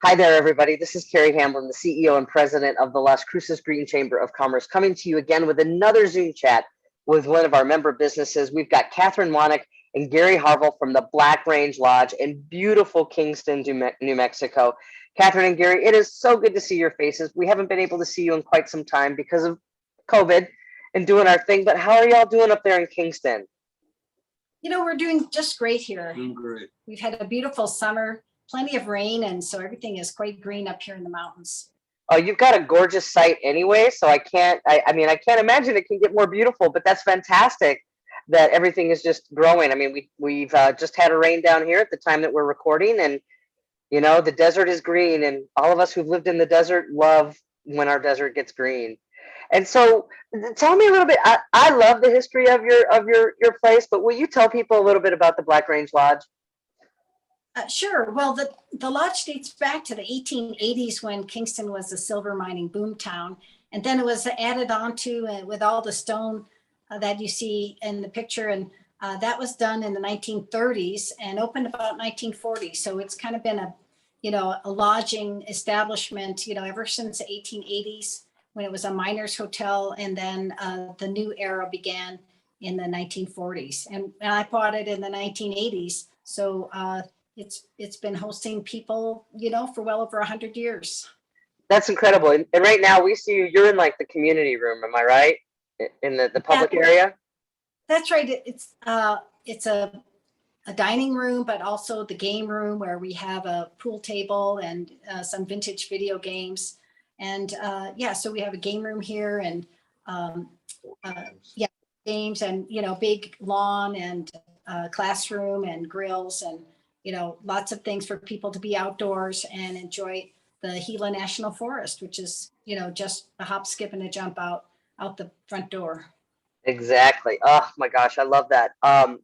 Hi there, everybody. This is Carrie Hamblen, the CEO and president of the Las Cruces Green Chamber of Commerce, coming to you again with another Zoom chat with one of our member businesses. We've got Catherine Wanek and Gary Harvell from the Black Range Lodge in beautiful Kingston, New Mexico. Catherine and Gary, it is so good to see your faces. We haven't been able to see you in quite some time because of COVID and doing our thing, but how are y'all doing up there in Kingston? You know, we're doing just great here. Doing great. We've had a beautiful summer, plenty of rain, and so everything is quite green up here in the mountains. Oh, you've got a gorgeous site anyway, so I can't imagine it can get more beautiful, but that's fantastic that everything is just growing. I mean, we've just had a rain down here at the time that we're recording, and you know, the desert is green, and all of us who've lived in the desert love when our desert gets green. And so tell me a little bit, I love the history of your place, but will you tell people a little bit about the Black Range Lodge? Sure. Well, the lodge dates back to the 1880s when Kingston was a silver mining boom town. And then it was added on to with all the stone that you see in the picture. And that was done in the 1930s and opened about 1940. So it's kind of been a lodging establishment, ever since the 1880s when it was a miners' hotel. And then the new era began in the 1940s. And I bought it in the 1980s. So it's been hosting people, for well over 100 years. That's incredible. And right now we see you're in like the community room. Am I right? In the public area? That's right. It's a dining room, but also the game room where we have a pool table and some vintage video games. And so we have a game room here and games and, big lawn and classroom and grills and, lots of things for people to be outdoors and enjoy the Gila National Forest, which is, just a hop, skip, and a jump out the front door. Exactly. Oh my gosh, I love that. And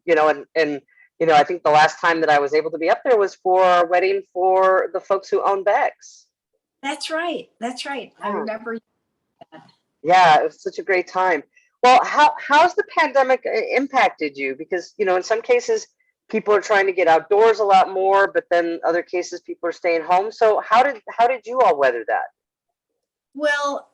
I think the last time that I was able to be up there was for a wedding for the folks who own Beck's. That's right. I remember that. Yeah, it was such a great time. Well, how's the pandemic impacted you? Because, in some cases, people are trying to get outdoors a lot more, but then other cases people are staying home. So how did you all weather that? Well,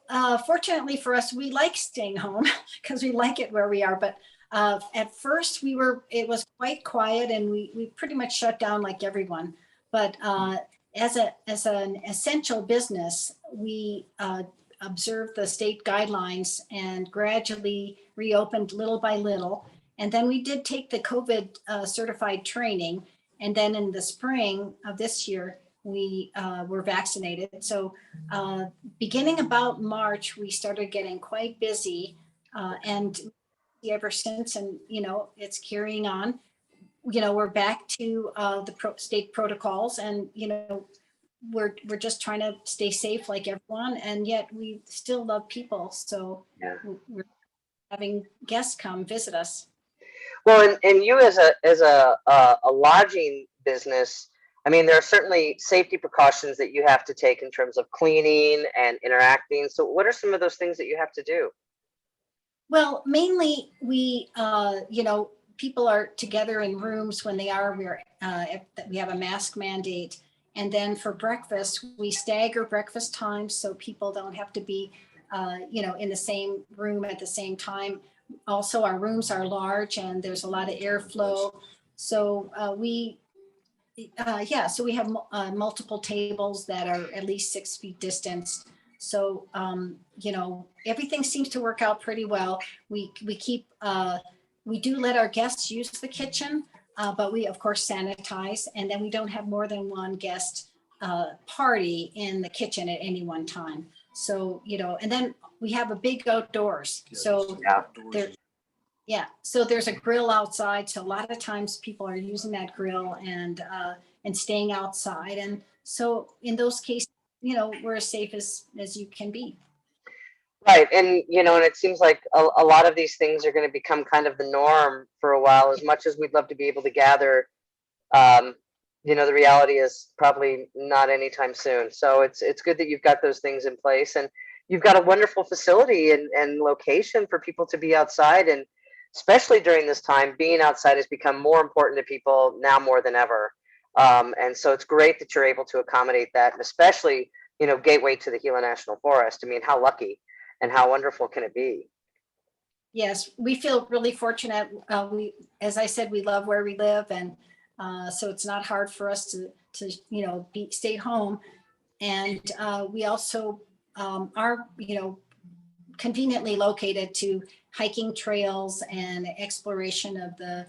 fortunately for us, we like staying home because we like it where we are. But at first it was quite quiet and we pretty much shut down like everyone. But as an essential business, we observed the state guidelines and gradually reopened little by little. And then we did take the COVID certified training. And then in the spring of this year, we were vaccinated. So beginning about March, we started getting quite busy and ever since, and, it's carrying on. We're back to the state protocols and, we're just trying to stay safe like everyone. And yet we still love people. So we're having guests come visit us. Well, and you as a lodging business, I mean, there are certainly safety precautions that you have to take in terms of cleaning and interacting. So what are some of those things that you have to do? Well, mainly we, people are together in rooms when they are, we have a mask mandate. And then for breakfast, we stagger breakfast times so people don't have to be, in the same room at the same time. Also, our rooms are large and there's a lot of airflow. So we have multiple tables that are at least 6 feet distance. So, everything seems to work out pretty well. We do let our guests use the kitchen, but we of course sanitize, and then we don't have more than one guest party in the kitchen at any one time. So, and then we have a big outdoors. So so there's a grill outside. So a lot of times people are using that grill and staying outside. And so in those cases, we're as safe as you can be. Right. And, and it seems like a lot of these things are going to become kind of the norm for a while. As much as we'd love to be able to gather, the reality is probably not anytime soon. So it's good that you've got those things in place, and you've got a wonderful facility and location for people to be outside. And especially during this time, being outside has become more important to people now more than ever. And so it's great that you're able to accommodate that, and especially, gateway to the Gila National Forest. I mean, how lucky and how wonderful can it be? Yes, we feel really fortunate. As I said, we love where we live, and so it's not hard for us to stay home. And we also are, conveniently located to hiking trails and exploration of the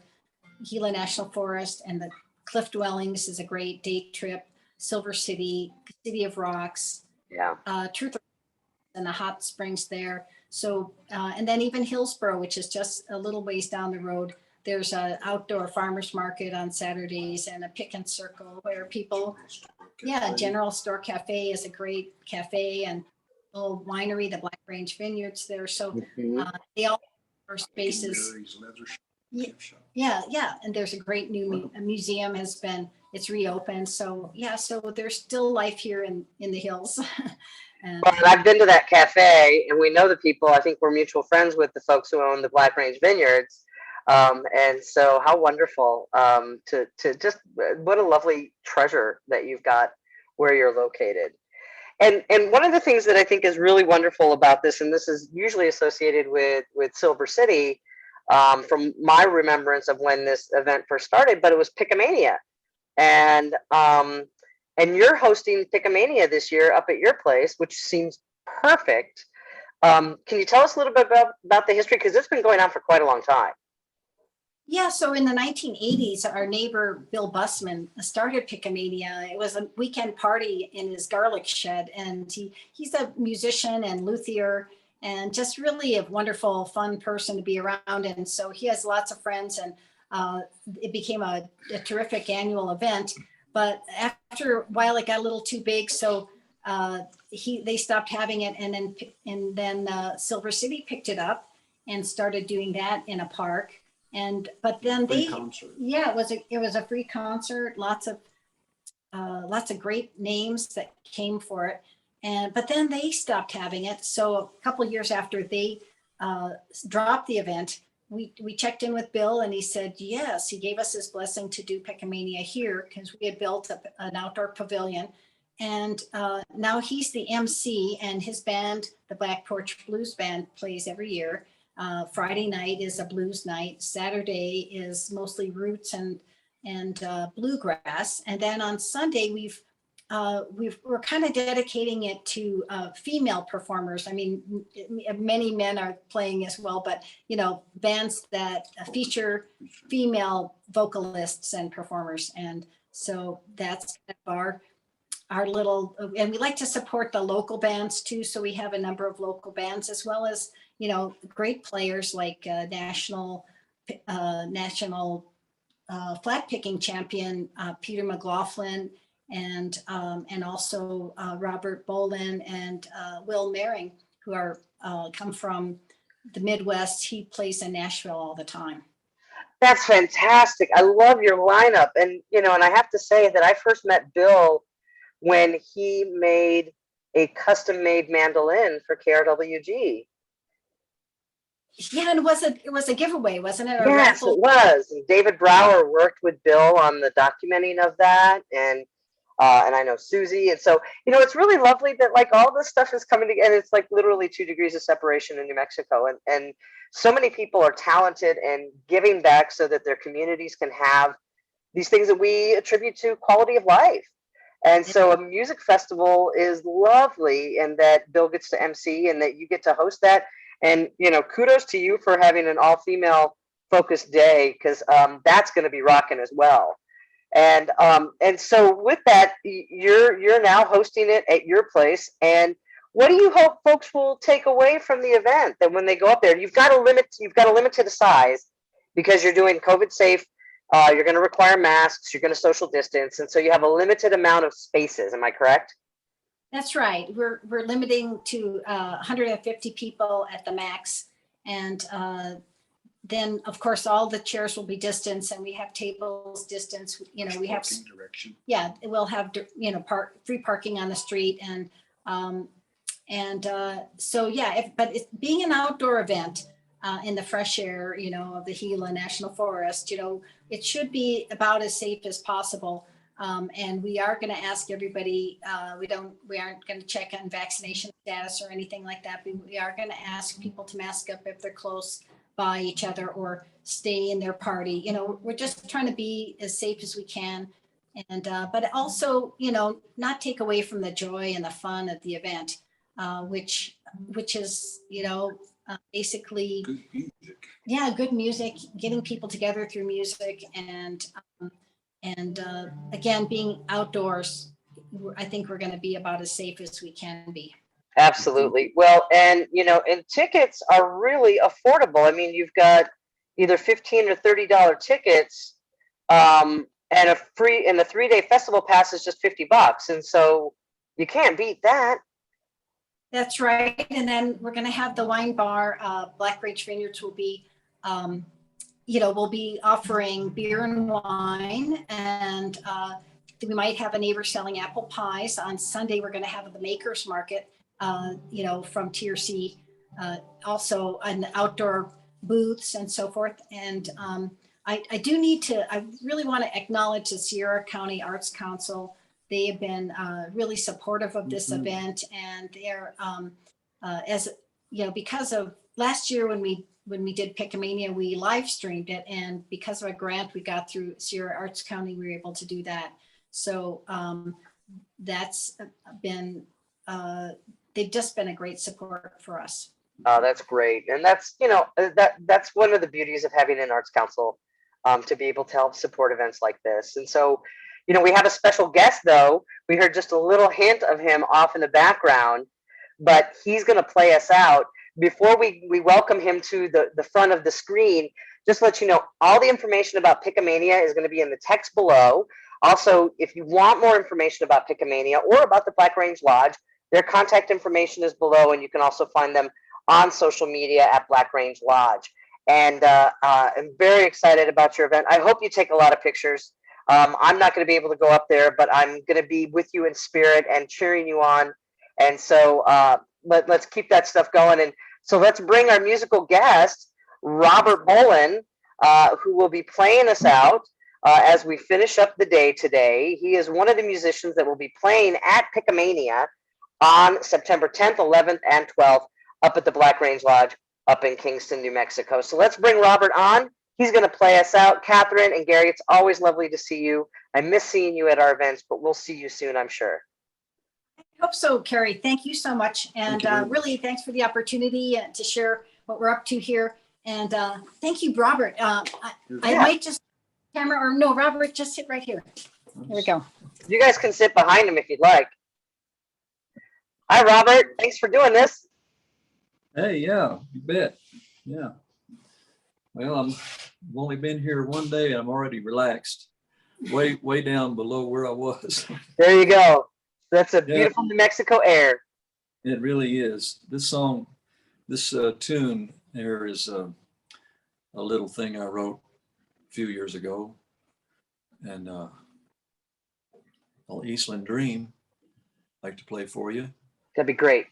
Gila National Forest, and the Cliff Dwellings is a great day trip. Silver City, City of Rocks, Yeah. Truth and the hot springs there. So, and then even Hillsborough, which is just a little ways down the road, there's an outdoor farmers market on Saturdays and a pick and circle where people, General Store Cafe is a great cafe, and little winery, the Black Range Vineyards there. So they all are spaces. Yeah. And there's a great new museum it's reopened. So so there's still life here in the hills. And I've been to that cafe, and we know the people. I think we're mutual friends with the folks who own the Black Range Vineyards. And so how wonderful to just, what a lovely treasure that you've got where you're located. And one of the things that I think is really wonderful about this, and this is usually associated with Silver City, from my remembrance of when this event first started, but it was Pickamania. And you're hosting Pickamania this year up at your place, which seems perfect. Can you tell us a little bit about the history? Because it's been going on for quite a long time. Yeah, so in the 1980s, our neighbor Bill Bussman started Pickamania. It was a weekend party in his garlic shed, and he's a musician and luthier, and just really a wonderful, fun person to be around. And so he has lots of friends, and it became a terrific annual event. But after a while, it got a little too big, so they stopped having it, and then Silver City picked it up and started doing that in a park. But then it was a free concert, lots of great names that came for it, but then they stopped having it. So a couple of years after they dropped the event, we checked in with Bill, and he said yes. He gave us his blessing to do Pickamania here because we had built an outdoor pavilion, and now he's the MC, and his band, the Black Porch Blues Band, plays every year. Friday night is a blues night. Saturday is mostly roots and bluegrass, and then on Sunday we're kind of dedicating it to female performers. I mean, many men are playing as well, but bands that feature female vocalists and performers. And so that's our little, and we like to support the local bands too. So we have a number of local bands, as well as great players like national flat picking champion Peter McLaughlin, and also Robert Bolin and Will Mehring, who are come from the Midwest. He plays in Nashville all the time. That's fantastic. I love your lineup. And and I have to say that I first met Bill when he made a custom-made mandolin for KRWG. Yeah, and it was a giveaway, wasn't it? Yes, it was. And David Brower worked with Bill on the documenting of that, and I know Susie. And so, it's really lovely that like all this stuff is coming together. It's like literally 2 degrees of separation in New Mexico. And so many people are talented and giving back so that their communities can have these things that we attribute to quality of life. And so a music festival is lovely, and that Bill gets to MC and that you get to host that. And, kudos to you for having an all-female focused day, because that's going to be rocking as well. And so with that, you're now hosting it at your place. And what do you hope folks will take away from the event, that when they go up there, you've got to limit to the size, because you're doing COVID safe. You're going to require masks. You're going to social distance. And so you have a limited amount of spaces. Am I correct? That's right. We're limiting to 150 people at the max. And then, of course, all the chairs will be distanced, and we have tables distance. We have direction. Yeah, we'll have free parking on the street, and so yeah. But it's being an outdoor event in the fresh air, of the Gila National Forest, it should be about as safe as possible. And we are going to ask everybody, we aren't going to check on vaccination status or anything like that. But we are going to ask people to mask up if they're close by each other or stay in their party. You know, we're just trying to be as safe as we can. And, but also, you know, not take away from the joy and the fun of the event, which is, you know, basically, Good music. yeah, good music, getting people together through music, and again, being outdoors. I think we're going to be about as safe as we can be. Absolutely. Well, and you know, and tickets are really affordable. I mean, you've got either $15 or $30 tickets, and a 3-day festival pass is just $50, and so you can't beat that. That's right. And then we're going to have the wine bar. Black Ridge Vineyards will be, you know, we'll be offering beer and wine, and we might have a neighbor selling apple pies. On Sunday, we're going to have the Makers Market, you know, from Tier C, also an outdoor booths and so forth. And I really want to acknowledge the Sierra County Arts Council. They have been really supportive of this event, and they're, as you know, because of last year when we did Pickamania, we live streamed it, and because of a grant we got through Sierra Arts County, we were able to do that. So that's been, they've just been a great support for us. Oh, that's great. And that's, you know, that's one of the beauties of having an arts council, to be able to help support events like this. And so, you know, we have a special guest, though. We heard just a little hint of him off in the background, but he's going to play us out. Before we welcome him to the front of the screen, just to let you know, all the information about Pickamania is going to be in the text below. Also, if you want more information about Pickamania or about the Black Range Lodge, their contact information is below, and you can also find them on social media at Black Range Lodge. And I'm very excited about your event. I hope you take a lot of pictures. I'm not going to be able to go up there, but I'm going to be with you in spirit and cheering you on. And so let's keep that stuff going. And so let's bring our musical guest, Robert Bolin, who will be playing us out as we finish up the day today. He is one of the musicians that will be playing at Pickamania on September 10th, 11th, and 12th up at the Black Range Lodge up in Kingston, New Mexico. So let's bring Robert on. He's going to play us out. Catherine and Gary, it's always lovely to see you. I miss seeing you at our events, but we'll see you soon, I'm sure. I hope so, Carrie. Thank you so much. And really, thanks for the opportunity to share what we're up to here. And thank you, Robert. I might just camera, or no, Robert, just sit right here. Here we go. You guys can sit behind him if you'd like. Hi, Robert. Thanks for doing this. Hey, yeah, you bet. Yeah. Well, I've only been here one day and I'm already relaxed. Way down below where I was. There you go. That's a beautiful New Mexico air. It really is. This song, this tune there is a little thing I wrote a few years ago. And Eastland Dream, I'd like to play for you. That'd be great.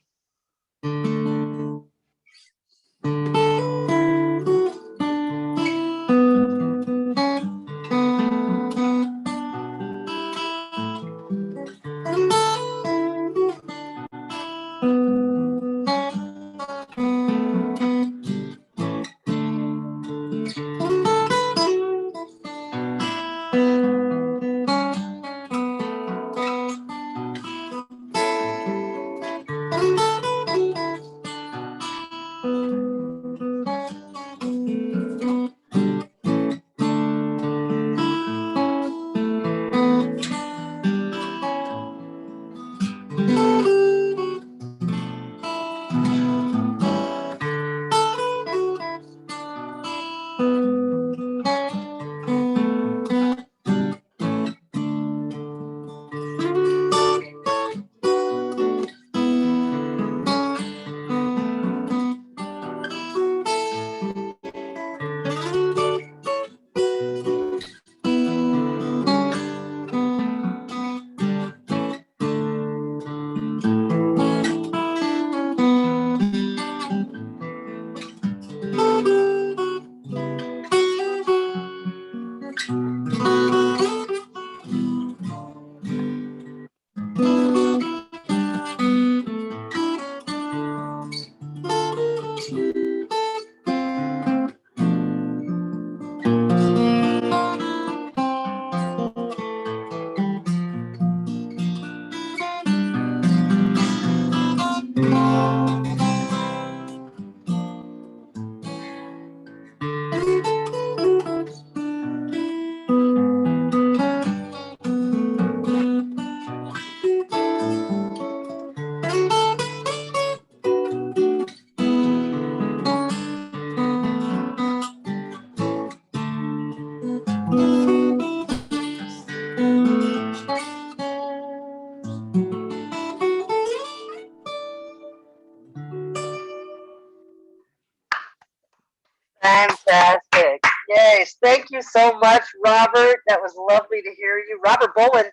you so much, Robert. That was lovely to hear you. Robert Bolin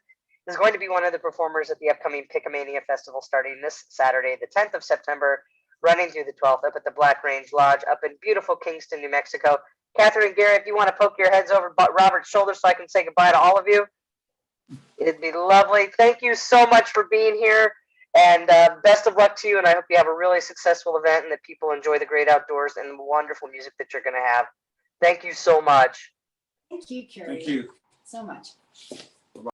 is going to be one of the performers at the upcoming Pickamania Festival starting this Saturday, the 10th of September, running through the 12th up at the Black Range Lodge up in beautiful Kingston, New Mexico. Catherine and Gary, if you want to poke your heads over Robert's shoulder so I can say goodbye to all of you, it'd be lovely. Thank you so much for being here, and best of luck to you. And I hope you have a really successful event and that people enjoy the great outdoors and the wonderful music that you're going to have. Thank you so much. Thank you, Carrie. Thank you. So much.